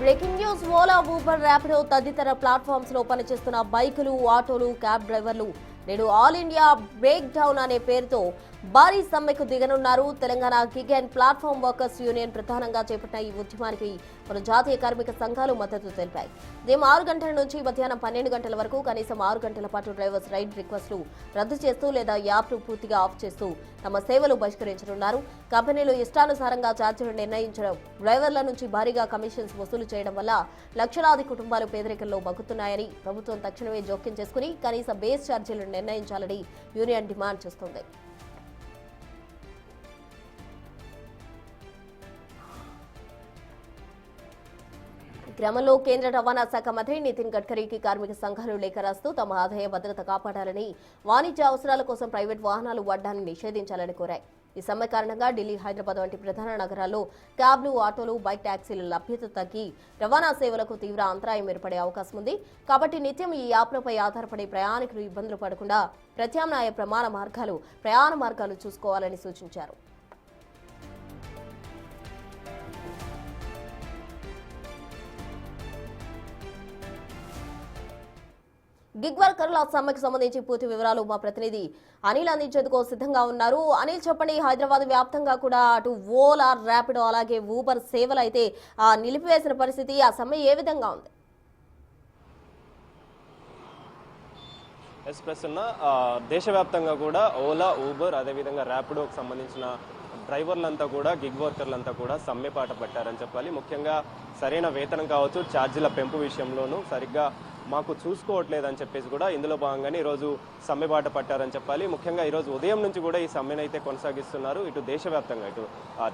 Breaking news Ola Uber Rapido తదితర platforms లో పనిచేస్తున్న బైకులు ఆటోలు క్యాబ్ డ్రైవర్లు నేడు ఆల్ ఇండియా బ్రేక్ డౌన్ అనే పేరుతో భారీ సమ్మెకు దిగనున్నారు. Telangana gig and platform workers union ప్రధానంగా చేపట్టిన ఈ ఉద్యమానికి పలు జాతీయ కార్మిక సంఘాలు మద్దతు తెలిపాయి. ఉదయం 6 గంటల నుంచి మధ్యాహ్నం 12 గంటల వరకు కనీసం 6 గంటల పాటు డ్రైవర్స్ రైడ్ రిక్వెస్ట్లు రద్దు చేస్తూ లేదా యాప్ను పూర్తిగా ఆఫ్ చేస్తూ తమ సేవలు బహిష్కరించనున్నారు. కంపెనీలు ఇష్టానుసారంగా ఛార్జీలు నిర్ణయించడం, డ్రైవర్ల నుంచి భారీగా కమిషన్స్ వసూలు చేయడం వల్ల లక్షలాది కుటుంబాలు పేదరికంలో మగ్గుతున్నాయని ప్రభుత్వం తక్షణమే జోక్యం చేసుకుని కనీస బేస్ ఛార్జీలను నిర్ణయించాలని యూనియన్ డిమాండ్ చేస్తోంది. క్రమంలో కేంద్ర రవాణా శాఖ మంత్రి నితిన్ గడ్కరీకి కార్మిక సంఘాలు లేఖ రాస్తూ తమ ఆదాయ భద్రత కాపాడాలని, వాణిజ్య అవసరాల కోసం ప్రైవేట్ వాహనాలు వాడడాన్ని నిషేధించాలని కోరాయి. ఈ సమ్మె కారణంగా ఢిల్లీ, హైదరాబాద్ వంటి ప్రధాన నగరాల్లో క్యాబ్లు, ఆటోలు, బైక్ ట్యాక్సీల లభ్యత తగ్గి రవాణా సేవలకు తీవ్ర అంతరాయం ఏర్పడే అవకాశం ఉంది. కాబట్టి నిత్యం ఈ యాప్లపై ఆధారపడే ప్రయాణికులు ఇబ్బందులు పడకుండా ప్రత్యామ్నాయ ప్రయాణ మార్గాలు చూసుకోవాలని సూచించారు. గిగ్ వర్కర్ల సమ్మెకు సంబంధించి పూర్తి వివరాలు మా ప్రతినిధి అనిల్ అందించేందుకు సిద్ధంగా ఉన్నారు. అనిల్, చెప్పండి, హైదరాబాద్ వ్యాప్తంగా కూడా అటు ఓలా, ర్యాపిడో అలాగే ఊబర్ సేవలు అయితే నిలిపివేసిన పరిస్థితి, ఆ సమ్మె ఏ విధంగా ఉంది? ప్రస్తున్న దేశవ్యాప్తంగా కూడా ఓలా, ఊబర్ అదేవిధంగా ర్యాపిడోకి సంబంధించిన డ్రైవర్లంతా కూడా, గిగ్ వర్కర్లంతా కూడా సమ్మె పాట పట్టారని చెప్పాలి. ముఖ్యంగా సరైన వేతనం కావచ్చు, ఛార్జీల పెంపు విషయంలోనూ సరిగ్గా మాకు చూసుకోవట్లేదని చెప్పేసి కూడా ఇందులో భాగంగానే ఈరోజు సమ్మె బాట పట్టారని చెప్పాలి. ముఖ్యంగా ఈరోజు ఉదయం నుంచి కూడా ఈ సమ్మెను అయితే కొనసాగిస్తున్నారు. ఇటు దేశవ్యాప్తంగా, ఇటు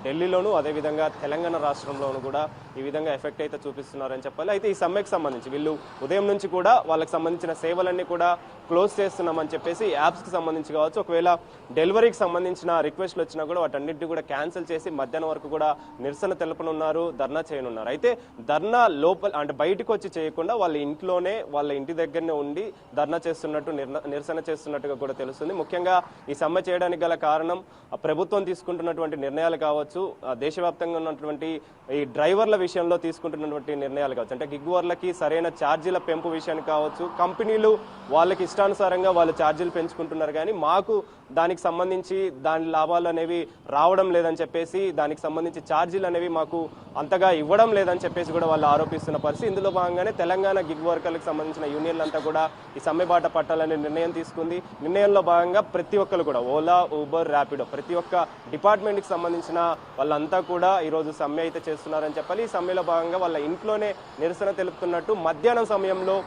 ఢిల్లీలోను అదేవిధంగా తెలంగాణ రాష్ట్రంలోనూ కూడా ఈ విధంగా ఎఫెక్ట్ అయితే చూపిస్తున్నారని చెప్పాలి. అయితే ఈ సమ్మెకు సంబంధించి వీళ్ళు ఉదయం నుంచి కూడా వాళ్ళకి సంబంధించిన సేవలన్నీ కూడా క్లోజ్ చేస్తున్నామని చెప్పేసి యాప్స్కి సంబంధించి కావచ్చు, ఒకవేళ డెలివరీకి సంబంధించిన రిక్వెస్ట్లు వచ్చినా కూడా వాటన్నిటిని కూడా క్యాన్సిల్ చేసి మధ్యాహ్నం వరకు కూడా నిరసన తెలపనున్నారు, ధర్నా చేయనున్నారు. అయితే ధర్నా లోపల అంటే బయటకు వచ్చి చేయకుండా వాళ్ళ ఇంట్లోనే, వాళ్ళ ఇంటి దగ్గరనే ఉండి ధర్నా చేస్తున్నట్టు, నిరసన చేస్తున్నట్టుగా కూడా తెలుస్తుంది. ముఖ్యంగా ఈ సమ్మె చేయడానికి గల కారణం ప్రభుత్వం తీసుకుంటున్నటువంటి నిర్ణయాలు కావచ్చు, దేశవ్యాప్తంగా ఉన్నటువంటి ఈ డ్రైవర్ల విషయంలో తీసుకుంటున్నటువంటి నిర్ణయాలు కావచ్చు, అంటే గిగ్ వర్లకి సరైన ఛార్జీల పెంపు విషయానికి కావచ్చు, కంపెనీలు వాళ్ళకి ఇష్టానుసారంగా వాళ్ళు ఛార్జీలు పెంచుకుంటున్నారు కానీ మాకు దానికి సంబంధించి దాని లాభాలు అనేవి రావడం లేదని చెప్పేసి, దానికి సంబంధించి ఛార్జీలు అనేవి మాకు అంతగా ఇవ్వడం లేదని చెప్పేసి కూడా వాళ్ళు ఆరోపిస్తున్న పరిస్థితి. ఇందులో భాగంగానే తెలంగాణ గిగ్ వర్కర్లకు సంబంధించిన యూనియన్లంతా కూడా ఈ సమ్మె బాట పట్టాలనే నిర్ణయం తీసుకుంది. నిర్ణయంలో భాగంగా ప్రతి ఒక్కరు కూడా ఓలా, ఊబర్, ర్యాపిడో ప్రతి ఒక్క డిపార్ట్మెంట్కి సంబంధించిన వాళ్ళంతా కూడా ఈరోజు సమ్మె అయితే చేస్తున్నారని చెప్పాలి. ఈ సమ్మెలో భాగంగా వాళ్ళ ఇంట్లోనే నిరసన తెలుపుతున్నట్టు మధ్యాహ్నం సమయంలో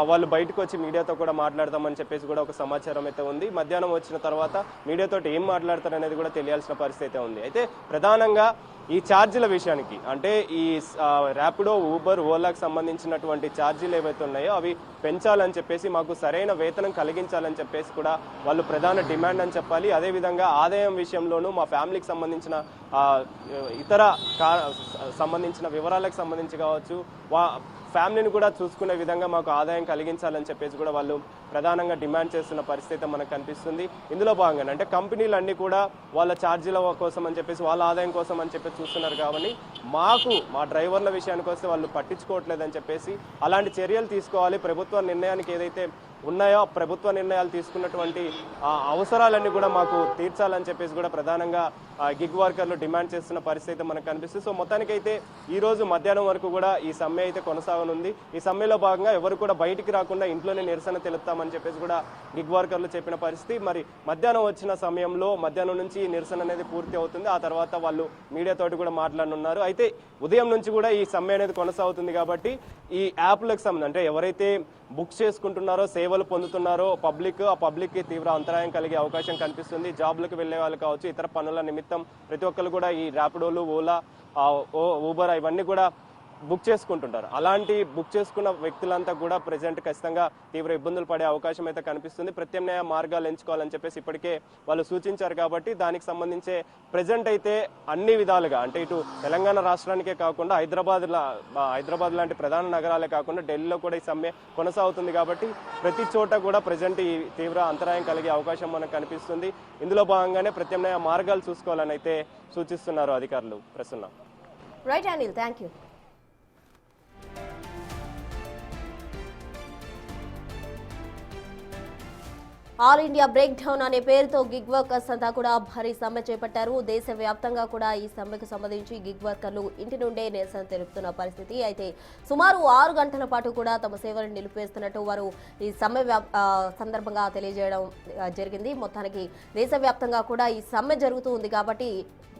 వాళ్ళు బయటకు వచ్చి మీడియాతో కూడా మాట్లాడతామని చెప్పేసి కూడా ఒక సమాచారం అయితే ఉంది. మధ్యాహ్నం వచ్చిన తర్వాత మీడియాతో ఏం మాట్లాడతారు అనేది కూడా తెలియాల్సిన పరిస్థితి అయితే ఉంది. అయితే ప్రధానంగా ఈ ఛార్జీల విషయానికి, అంటే ఈ ర్యాపిడో, ఊబర్, ఓలాకి సంబంధించినటువంటి ఛార్జీలు ఏవైతే ఉన్నాయో అవి పెంచాలని చెప్పేసి, మాకు సరైన వేతనం కలిగించాలని చెప్పేసి కూడా వాళ్ళు ప్రధాన డిమాండ్ అని చెప్పాలి. అదేవిధంగా ఆదాయం విషయంలోనూ మా ఫ్యామిలీకి సంబంధించిన ఇతర సంబంధించిన వివరాలకు సంబంధించి కావచ్చు, ఫ్యామిలీని కూడా చూసుకునే విధంగా మాకు ఆదాయం కలిగించాలని చెప్పేసి కూడా వాళ్ళు ప్రధానంగా డిమాండ్ చేస్తున్న పరిస్థితి మనకు కనిపిస్తుంది. ఇందులో భాగంగానే అంటే కంపెనీలు అన్నీ కూడా వాళ్ళ ఛార్జీల కోసం అని చెప్పేసి, వాళ్ళ ఆదాయం కోసం అని చెప్పేసి చూస్తున్నారు. కాబట్టి మా డ్రైవర్ల విషయానికి వస్తే వాళ్ళు పట్టించుకోవట్లేదని చెప్పేసి, అలాంటి చర్యలు తీసుకోవాలి. ప్రభుత్వ నిర్ణయానికి ఏదైతే ఉన్నాయో ప్రభుత్వ నిర్ణయాలు తీసుకున్నటువంటి అవసరాలన్నీ కూడా మాకు తీర్చాలని చెప్పేసి కూడా ప్రధానంగా గిగ్ వర్కర్లు డిమాండ్ చేస్తున్న పరిస్థితి మనకు కనిపిస్తుంది. సో మొత్తానికైతే ఈ రోజు మధ్యాహ్నం వరకు కూడా ఈ సమ్మె అయితే కొనసాగనుంది. ఈ సమ్మెలో భాగంగా ఎవరు కూడా బయటికి రాకుండా ఇంట్లోనే నిరసన తెలుపుతామని చెప్పేసి కూడా గిగ్ వర్కర్లు చెప్పిన పరిస్థితి. మరి మధ్యాహ్నం వచ్చిన సమయంలో మధ్యాహ్నం నుంచి ఈ నిరసన అనేది పూర్తి అవుతుంది. ఆ తర్వాత వాళ్ళు మీడియాతోటి కూడా మాట్లాడనున్నారు. అయితే ఉదయం నుంచి కూడా ఈ సమ్మె అనేది కొనసాగుతుంది. కాబట్టి ఈ యాప్లకు సంబంధించి అంటే ఎవరైతే బుక్ చేసుకుంటున్నారో, సేవలు పొందుతున్నారో పబ్లిక్కి తీవ్ర అంతరాయం కలిగే అవకాశం కనిపిస్తుంది. జాబ్లకు వెళ్లే వాళ్ళు కావచ్చు, ఇతర పనుల నిమిత్తం ప్రతి ఒక్కరు కూడా ఈ ర్యాపిడోలు, ఓలా, ఊబర్ ఇవన్నీ కూడా బుక్ చేసుకుంటుంటారు. అలాంటి బుక్ చేసుకున్న వ్యక్తులంతా కూడా ప్రెజెంట్ ఖచ్చితంగా తీవ్ర ఇబ్బందులు పడే అవకాశం అయితే కనిపిస్తుంది. ప్రత్యామ్నాయ మార్గాలు ఎంచుకోవాలని చెప్పేసి ఇప్పటికే వాళ్ళు సూచించారు. కాబట్టి దానికి సంబంధించే ప్రెజెంట్ అయితే అన్ని విధాలుగా, అంటే ఇటు తెలంగాణ రాష్ట్రానికే కాకుండా హైదరాబాద్ లాంటి ప్రధాన నగరాలే కాకుండా ఢిల్లీలో కూడా ఈ సమ్మె కొనసాగుతుంది. కాబట్టి ప్రతి చోట కూడా ప్రెజెంట్ ఈ తీవ్ర అంతరాయం కలిగే అవకాశం మనకు కనిపిస్తుంది. ఇందులో భాగంగానే ప్రత్యామ్నాయ మార్గాలు చూసుకోవాలని అయితే సూచిస్తున్నారు అధికారులు. Prasanna. Right Anil, thank you. All India break down అనే పేరుతో గిగ్ వర్కర్స్ అంతా కూడా భారీ సమ్మె చేపట్టారు. దేశవ్యాప్తంగా కూడా ఈ సమ్మెకు సంబంధించి గిగ్ వర్కర్లు ఇంటి నుండే నిరసన తెలుపుతున్న పరిస్థితి. అయితే సుమారు 6 గంటల పాటు కూడా తమ సేవలను నిలిపివేస్తున్నట్టు వారు ఈ సమ్మె సందర్భంగా తెలియజేయడం జరిగింది. మొత్తానికి దేశవ్యాప్తంగా కూడా ఈ సమ్మె జరుగుతూ ఉంది కాబట్టి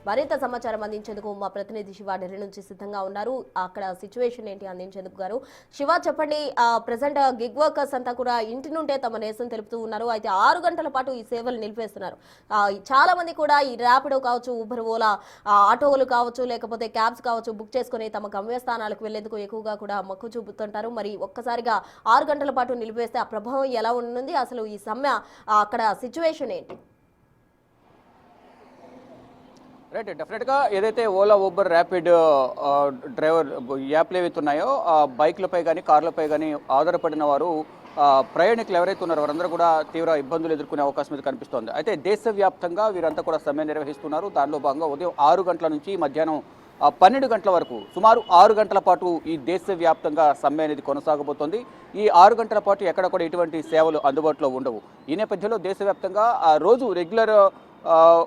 మరింత సమాచారం అందించేందుకు మా ప్రతినిధి శివ ఢిల్లీ నుంచి సిద్ధంగా ఉన్నారు. అక్కడ సిచ్యువేషన్ ఏంటి అందించేందుకు గారు. శివ, చెప్పండి. ప్రజెంట్ గిగ్ వర్కర్స్ అంతా కూడా ఇంటి నుండే తమ నిరసన తెలుపుతూ ఉన్నారు. అయితే 6 గంటల పాటు ఈ సేవలు నిలిపేస్తున్నారు. చాలా మంది కూడా ఈ ర్యాపిడో కావచ్చు, ఊబర్, ఓలా ఆటోలు కావచ్చు, లేకపోతే క్యాబ్స్ కావచ్చు బుక్ చేసుకుని తమ గమ్యస్థానాలకు వెళ్లేందుకు ఎక్కువగా కూడా మొక్కు చూపుతుంటారు. మరి ఒక్కసారిగా 6 గంటల పాటు నిలిపేస్తే ఆ ప్రభావం ఎలా ఉంటుంది? అసలు ఈ సమ్మె అక్కడ సిచ్యువేషన్ ఏంటి? రైట్, డెఫినెట్గా ఏదైతే ఓలా, ఊబర్, ర్యాపిడ్ డ్రైవర్ యాప్లు ఏవైతే ఉన్నాయో బైక్లపై కానీ కార్లపై కానీ ఆధారపడిన వారు ప్రయాణికులు ఎవరైతే ఉన్నారో వారందరూ కూడా తీవ్ర ఇబ్బందులు ఎదుర్కొనే అవకాశం అయితే కనిపిస్తోంది. అయితే దేశవ్యాప్తంగా వీరంతా కూడా సమ్మె నిర్వహిస్తున్నారు. దానిలో భాగంగా ఉదయం 6 గంటల నుంచి మధ్యాహ్నం 12 గంటల వరకు సుమారు 6 గంటల పాటు ఈ దేశవ్యాప్తంగా సమ్మె అనేది కొనసాగబోతోంది. ఈ 6 గంటల పాటు ఎక్కడ కూడా ఎటువంటి సేవలు అందుబాటులో ఉండవు. ఈ నేపథ్యంలో దేశవ్యాప్తంగా రోజు రెగ్యులర్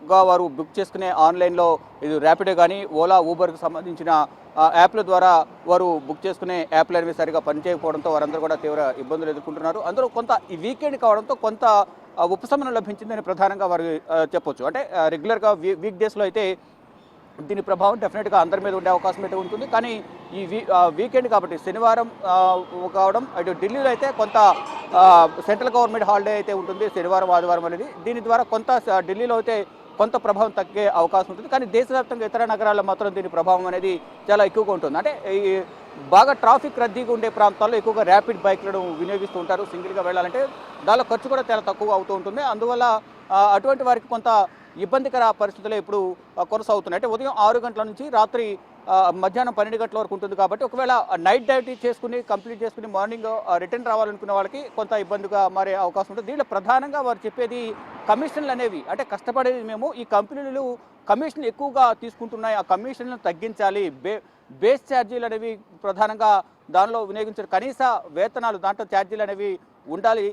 గా వారు బుక్ చేసుకునే ఆన్లైన్లో ఇది ర్యాపిడో కానీ ఓలా, ఊబర్కి సంబంధించిన యాప్ల ద్వారా వారు బుక్ చేసుకునే యాప్లు అనేవి సరిగా పనిచేయకపోవడంతో వారందరూ కూడా తీవ్ర ఇబ్బందులు ఎదుర్కొంటున్నారు. అందులో కొంత ఈ వీకెండ్ కావడంతో కొంత ఉపశమనం లభించిందని ప్రధానంగా వారు చెప్పొచ్చు. అంటే రెగ్యులర్గా వీక్ డేస్లో అయితే దీని ప్రభావం డెఫినెట్గా అందరి మీద ఉండే అవకాశం అయితే ఉంటుంది. కానీ ఈ వీకెండ్ కాబట్టి శనివారం కావడం, అటు ఢిల్లీలో అయితే కొంత సెంట్రల్ గవర్నమెంట్ హాలిడే అయితే ఉంటుంది శనివారం, ఆదివారం అనేది. దీని ద్వారా కొంత ఢిల్లీలో అయితే కొంత ప్రభావం తగ్గే అవకాశం ఉంటుంది. కానీ దేశవ్యాప్తంగా ఇతర నగరాల్లో మాత్రం దీని ప్రభావం అనేది చాలా ఎక్కువగా ఉంటుంది. అంటే ఈ బాగా ట్రాఫిక్ రద్దీగా ఉండే ప్రాంతాల్లో ఎక్కువగా ర్యాపిడ్ బైక్లను వినియోగిస్తూ ఉంటారు. సింగిల్గా వెళ్ళాలంటే దానిలో ఖర్చు కూడా చాలా తక్కువ అవుతూ ఉంటుంది. అందువల్ల అటువంటి వారికి కొంత ఇబ్బందికర పరిస్థితులు ఇప్పుడు కొనసాగుతున్నాయి. అంటే ఉదయం 6 గంటల నుంచి రాత్రి మధ్యాహ్నం 12 గంటల వరకు ఉంటుంది కాబట్టి ఒకవేళ నైట్ డ్యూటీ కంప్లీట్ చేసుకుని మార్నింగ్ రిటర్న్ రావాలనుకునే వాళ్ళకి కొంత ఇబ్బందిగా మారే అవకాశం ఉంటుంది. దీంట్లో ప్రధానంగా వారు చెప్పేది కమిషన్లు అనేవి, అంటే కష్టపడేది మేము, ఈ కంపెనీలు కమిషన్లు ఎక్కువగా తీసుకుంటున్నాయి, ఆ కమిషన్లను తగ్గించాలి, బేస్ ఛార్జీలు అనేవి ప్రధానంగా దానిలో వినియోగించారు, కనీస వేతనాలు దాంట్లో ఛార్జీలు అనేవి ఉండాలి.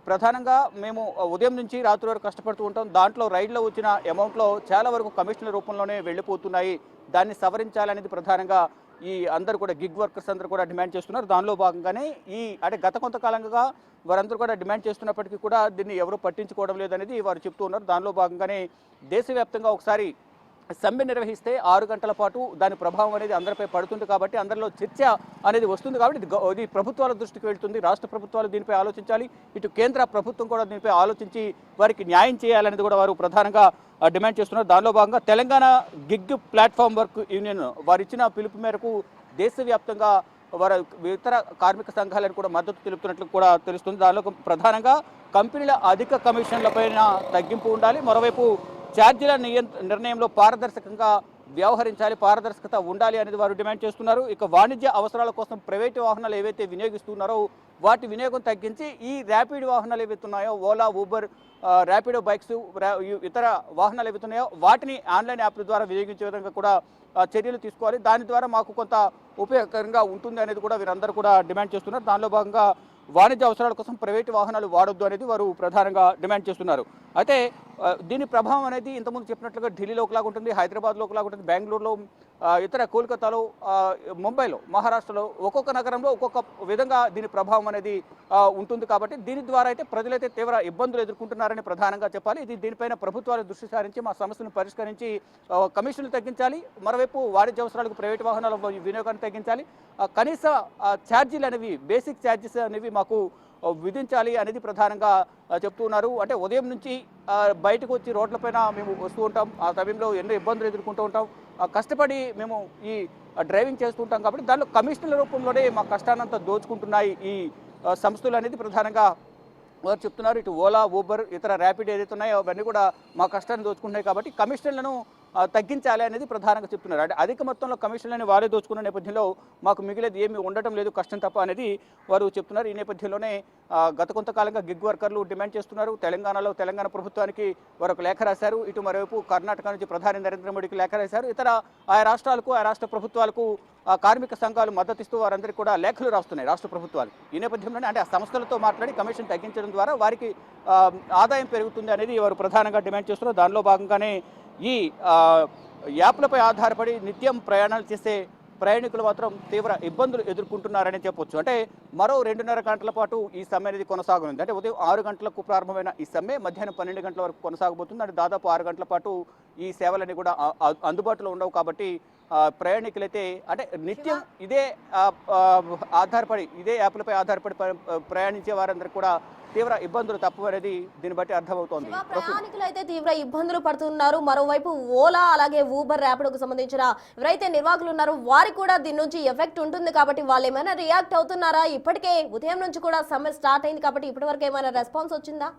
ప్రధానంగా మేము ఉదయం నుంచి రాత్రి వరకు కష్టపడుతూ ఉంటాం, దాంట్లో రైడ్లో వచ్చిన అమౌంట్లో చాలా వరకు కమిషన్ల రూపంలోనే వెళ్ళిపోతున్నాయి, దాన్ని సవరించాలనేది ప్రధానంగా ఈ అందరూ కూడా గిగ్ వర్కర్స్ అందరూ కూడా డిమాండ్ చేస్తున్నారు. దానిలో భాగంగానే అంటే గత కొంతకాలంగా వారందరూ కూడా డిమాండ్ చేస్తున్నప్పటికీ కూడా దీన్ని ఎవరు పట్టించుకోవడం లేదనేది వారు చెప్తూ ఉన్నారు. దానిలో భాగంగానే దేశవ్యాప్తంగా ఒకసారి సమ్మె నిర్వహిస్తే 6 గంటల పాటు దాని ప్రభావం అనేది అందరిపై పడుతుంది కాబట్టి అందరిలో చర్చ అనేది వస్తుంది కాబట్టి ఇది ప్రభుత్వాల దృష్టికి వెళ్తుంది. రాష్ట్ర ప్రభుత్వాలు దీనిపై ఆలోచించాలి, ఇటు కేంద్ర ప్రభుత్వం కూడా దీనిపై ఆలోచించి వారికి న్యాయం చేయాలనేది కూడా వారు ప్రధానంగా డిమాండ్ చేస్తున్నారు. దానిలో భాగంగా Telangana gig platform work union వారు ఇచ్చిన పిలుపు మేరకు దేశవ్యాప్తంగా వారు ఇతర కార్మిక సంఘాలను కూడా మద్దతు తెలుపుతున్నట్లు కూడా తెలుస్తుంది. దానిలో ప్రధానంగా కంపెనీల అధిక కమిషన్లపైన తగ్గింపు ఉండాలి, మరోవైపు ఛార్జీల నిర్ణయంలో పారదర్శకంగా వ్యవహరించాలి, పారదర్శకత ఉండాలి అనేది వారు డిమాండ్ చేస్తున్నారు. ఇక వాణిజ్య అవసరాల కోసం ప్రైవేటు వాహనాలు ఏవైతే వినియోగిస్తున్నారో వాటి వినియోగం తగ్గించి ఈ ర్యాపిడ్ వాహనాలు ఏవైతే ఉన్నాయో ఓలా, ఊబర్, ర్యాపిడో బైక్స్, ఇతర వాహనాలు ఏవైతే ఉన్నాయో వాటిని ఆన్లైన్ యాప్ల ద్వారా వినియోగించే విధంగా కూడా చర్యలు తీసుకోవాలి. దాని ద్వారా మాకు కొంత ఉపయోగకరంగా ఉంటుంది అనేది కూడా వీరందరూ కూడా డిమాండ్ చేస్తున్నారు. దానిలో భాగంగా వాణిజ్య అవసరాల కోసం ప్రైవేటు వాహనాలు వాడొద్దు అనేది వారు ప్రధానంగా డిమాండ్ చేస్తున్నారు. అయితే దీని ప్రభావం అనేది ఇంతకుముందు చెప్పినట్లుగా ఢిల్లీలో ఒకలాగా ఉంటుంది, హైదరాబాద్లో ఒకలాగా ఉంటుంది, బెంగళూరులో, ఇతర కోల్కతాలో, ముంబైలో, మహారాష్ట్రలో ఒక్కొక్క నగరంలో ఒక్కొక్క విధంగా దీని ప్రభావం అనేది ఉంటుంది. కాబట్టి దీని ద్వారా అయితే ప్రజలైతే తీవ్ర ఇబ్బందులు ఎదుర్కొంటున్నారని ప్రధానంగా చెప్పాలి. దీనిపైన ప్రభుత్వాలు దృష్టి సారించి మా సమస్యను పరిష్కరించి కమిషన్లు తగ్గించాలి, మరోవైపు వాణిజ్య అవసరాలకు ప్రైవేటు వాహనాల వినియోగాన్ని తగ్గించాలి, కనీస ఛార్జీలు అనేవి, బేసిక్ ఛార్జెస్ అనేవి మాకు విధించాలి అనేది ప్రధానంగా చెప్తున్నారు. అంటే ఉదయం నుంచి బయటకు వచ్చి రోడ్లపైన మేము వస్తూ ఉంటాం, ఆ సమయంలో ఎన్నో ఇబ్బందులు ఎదుర్కొంటూ ఉంటాం, కష్టపడి మేము ఈ డ్రైవింగ్ చేస్తుంటాం కాబట్టి దానిలో కమిషన్ల రూపంలోనే మా కష్టాన్నంతా దోచుకుంటున్నాయి ఈ సంస్థలు అనేది ప్రధానంగా వారు చెప్తున్నారు. ఇటు ఓలా, ఊబర్, ఇతర ర్యాపిడ్ ఏదైతే ఉన్నాయో అవన్నీ కూడా మా కష్టాన్ని దోచుకుంటున్నాయి కాబట్టి కమిషన్లను తగ్గించాలి అనేది ప్రధానంగా చెప్తున్నారు. అంటే అధిక మొత్తంలో కమిషన్లని వారే దోచుకున్న నేపథ్యంలో మాకు మిగిలేదు ఏమీ ఉండటం లేదు, కష్టం తప్ప అనేది వారు చెప్తున్నారు. ఈ నేపథ్యంలోనే గత కొంతకాలంగా గిగ్ వర్కర్లు డిమాండ్ చేస్తున్నారు. తెలంగాణ ప్రభుత్వానికి వారు ఒక లేఖ రాశారు. ఇటు మరోవైపు కర్ణాటక నుంచి ప్రధాని నరేంద్ర మోడీకి లేఖ రాశారు. ఇతర ఆయా రాష్ట్రాలకు ఆయా రాష్ట్ర ప్రభుత్వాలకు కార్మిక సంఘాలు మద్దతిస్తూ వారందరికీ కూడా లేఖలు రాస్తున్నాయి రాష్ట్ర ప్రభుత్వాలు. ఈ నేపథ్యంలోనే అంటే ఆ సంస్థలతో మాట్లాడి కమిషన్ తగ్గించడం ద్వారా వారికి ఆదాయం పెరుగుతుంది అనేది వారు ప్రధానంగా డిమాండ్ చేస్తున్నారు. దానిలో భాగంగానే ఈ యాప్లపై ఆధారపడి నిత్యం ప్రయాణాలు చేసే ప్రయాణికులు మాత్రం తీవ్ర ఇబ్బందులు ఎదుర్కొంటున్నారని చెప్పొచ్చు. అంటే మరో 2.5 గంటల పాటు ఈ సమ్మె అనేది కొనసాగనుంది. అంటే ఉదయం 6 గంటలకు ప్రారంభమైన ఈ సమ్మె మధ్యాహ్నం 12 గంటల వరకు కొనసాగబోతుంది. అంటే దాదాపు 6 గంటల పాటు ఈ సేవలన్నీ కూడా అందుబాటులో ఉండవు. కాబట్టి ప్రయాణికులైతే అంటే నిత్యం ఇదే ఆధారపడి ఇదే యాప్లపై ఆధారపడి ప్రయాణించే వారందరికీ కూడా తీవ్ర ఇబ్బందులు తప్పు అనేది దీన్ని బట్టి అర్థమవుతోంది. ప్రయాణికులు అయితే తీవ్ర ఇబ్బందులు పడుతున్నారు. మరోవైపు ఓలా అలాగే ఊబర్ ర్యాపిడోకు సంబంధించిన ఎవరైతే నిర్వాహకులు ఉన్నారో వారికి కూడా దీని నుంచి ఎఫెక్ట్ ఉంటుంది. కాబట్టి వాళ్ళు ఏమైనా రియాక్ట్ అవుతున్నారా? ఇప్పటికే ఉదయం నుంచి కూడా సమ్మె స్టార్ట్ అయింది కాబట్టి ఇప్పటివరకు ఏమైనా రెస్పాన్స్ వచ్చిందా?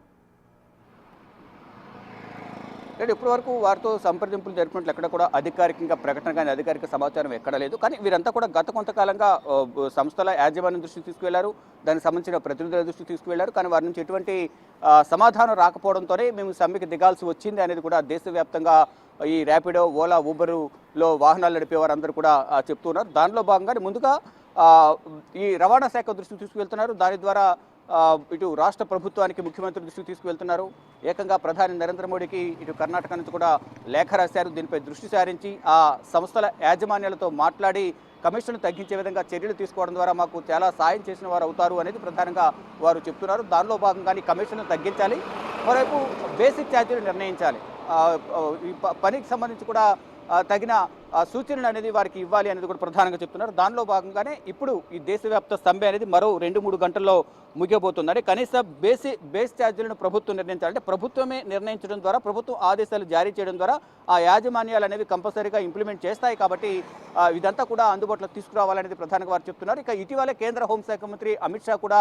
లేదు, ఇప్పటి వరకు వారితో సంప్రదింపులు జరిపినట్లు ఎక్కడ కూడా అధికారికంగా ప్రకటన కానీ అధికారిక సమాచారం ఎక్కడ లేదు. కానీ వీరంతా కూడా గత కొంతకాలంగా సంస్థల యాజమాన్యం దృష్టికి తీసుకువెళ్లారు, దానికి సంబంధించిన ప్రతినిధుల దృష్టికి తీసుకువెళ్లారు. కానీ వారి నుంచి ఎటువంటి సమాధానం రాకపోవడంతోనే మేము సమ్మెకి దిగాల్సి వచ్చింది అనేది కూడా దేశవ్యాప్తంగా ఈ ర్యాపిడో, ఓలా, ఊబర్లో వాహనాలు నడిపే వారందరూ కూడా చెప్తున్నారు. దానిలో భాగంగానే ముందుగా ఈ రవాణా శాఖ దృష్టికి తీసుకువెళ్తున్నారు. దాని ద్వారా ఇటు రాష్ట్ర ప్రభుత్వానికి ముఖ్యమంత్రి దృష్టికి తీసుకువెళ్తున్నారు. ఏకంగా ప్రధాని నరేంద్ర మోడీకి ఇటు కర్ణాటక నుంచి కూడా లేఖ రాశారు. దీనిపై దృష్టి సారించి ఆ సంస్థల యాజమాన్యాలతో మాట్లాడి కమిషన్ తగ్గించే విధంగా చర్యలు తీసుకోవడం ద్వారా మాకు చాలా సాయం చేసిన వారు అవుతారు అనేది ప్రధానంగా వారు చెప్తున్నారు. దానిలో భాగంగానే కమిషన్ తగ్గించాలి, మరోవైపు బేసిక్ ఛార్జీలు నిర్ణయించాలి, ఈ పనికి సంబంధించి కూడా తగిన సూచనలు అనేది వారికి ఇవ్వాలి అనేది కూడా ప్రధానంగా చెప్తున్నారు. దానిలో భాగంగానే ఇప్పుడు ఈ దేశవ్యాప్త సమ్మె అనేది మరో 2-3 గంటల్లో ముగియబోతుంది. అంటే కనీస బేస్ ఛార్జీలను ప్రభుత్వం నిర్ణయించాలంటే ప్రభుత్వమే నిర్ణయించడం ద్వారా, ప్రభుత్వం ఆదేశాలు జారీ చేయడం ద్వారా ఆ యాజమాన్యాలు అనేవి కంపల్సరీగా ఇంప్లిమెంట్ చేస్తాయి. కాబట్టి ఇదంతా కూడా అందుబాటులో తీసుకురావాలనేది ప్రధానంగా వారు చెప్తున్నారు. ఇక ఇటీవలే కేంద్ర హోంశాఖ మంత్రి అమిత్ షా కూడా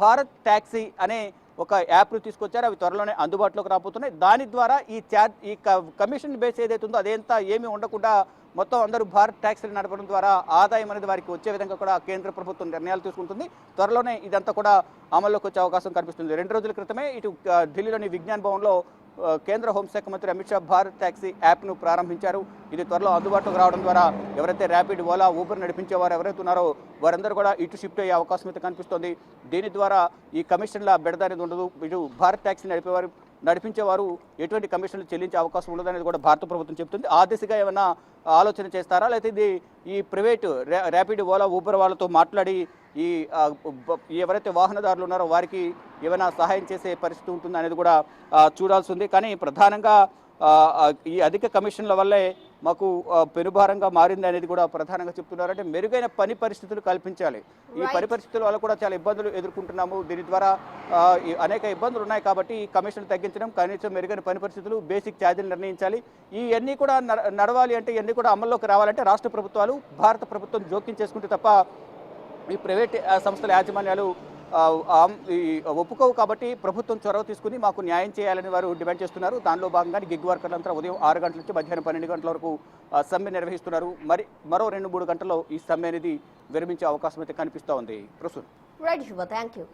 భారత్ ట్యాక్సీ అనే ఒక యాప్ను తీసుకొచ్చారు. అవి త్వరలోనే అందుబాటులోకి రాబోతున్నాయి. దాని ద్వారా ఈ కమిషన్ బేస్ ఏదైతే ఉందో అదేంతా ఏమీ ఉండకుండా మొత్తం అందరూ భారత్ ట్యాక్సీలు నడపడం ద్వారా ఆదాయం అనేది వారికి వచ్చే విధంగా కూడా కేంద్ర ప్రభుత్వం నిర్ణయాలు తీసుకుంటుంది. త్వరలోనే ఇదంతా కూడా అమల్లోకి వచ్చే అవకాశం కనిపిస్తుంది. 2 రోజుల క్రితమే ఇటు ఢిల్లీలోని విజ్ఞాన్ భవన్లో కేంద్ర హోంశాఖ మంత్రి అమిత్ షా భారత్ ట్యాక్సీ యాప్ను ప్రారంభించారు. ఇది త్వరలో అందుబాటులోకి రావడం ద్వారా ఎవరైతే ర్యాపిడ్, ఓలా, ఊబర్ నడిపించేవారు ఎవరైతే ఉన్నారో వారందరూ కూడా ఇటు షిఫ్ట్ అయ్యే అవకాశం అయితే కనిపిస్తోంది. దీని ద్వారా ఈ కమిషన్ల బెడద అనేది ఉండదు. ఇటు భారత్ ట్యాక్సీ నడిపించేవారు ఎటువంటి కమిషన్లు చెల్లించే అవకాశం ఉండదనేది కూడా భారత ప్రభుత్వం చెబుతుంది. ఆ దిశగా ఏమైనా ఆలోచన చేస్తారా, లేకపోతే ఈ ప్రైవేటు ర్యాపిడ్, ఓలా, ఊబర్ వాళ్ళతో మాట్లాడి ఈ ఎవరైతే వాహనదారులు ఉన్నారో వారికి ఏమైనా సహాయం చేసే పరిస్థితి ఉంటుంది అనేది కూడా చూడాల్సి ఉంది. కానీ ప్రధానంగా ఈ అధిక కమిషన్ల వల్లే మాకు పెనుభారంగా మారింది అనేది కూడా ప్రధానంగా చెప్తున్నారు. అంటే మెరుగైన పని పరిస్థితులు కల్పించాలి. ఈ పని పరిస్థితుల వల్ల కూడా చాలా ఇబ్బందులు ఎదుర్కొంటున్నాము. దీని ద్వారా అనేక ఇబ్బందులు ఉన్నాయి. కాబట్టి ఈ కమిషన్ తగ్గించడం, కనీసం మెరుగైన పని పరిస్థితులు, బేసిక్ ఛార్జీలు నిర్ణయించాలి. ఇవన్నీ కూడా నడవాలి అంటే, ఇవన్నీ కూడా అమల్లోకి రావాలంటే రాష్ట్ర ప్రభుత్వాలు, భారత ప్రభుత్వం జోక్యం చేసుకుంటే తప్ప ఈ ప్రైవేట్ సంస్థల యాజమాన్యాలు ఒప్పుకోవు. కాబట్టి ప్రభుత్వం చొరవ తీసుకుని మాకు న్యాయం చేయాలని వారు డిమాండ్ చేస్తున్నారు. దానిలో భాగంగా గిగ్ వర్కర్లంతా ఉదయం 6 గంటల నుంచి మధ్యాహ్నం 12 గంటల వరకు సమ్మె నిర్వహిస్తున్నారు. మరో 2-3 గంటల్లో ఈ సమ్మె అనేది విరమించే అవకాశం అయితే కనిపిస్తూ ఉంది. ప్రస్తుతం రైట్ శుభ, థ్యాంక్ యూ.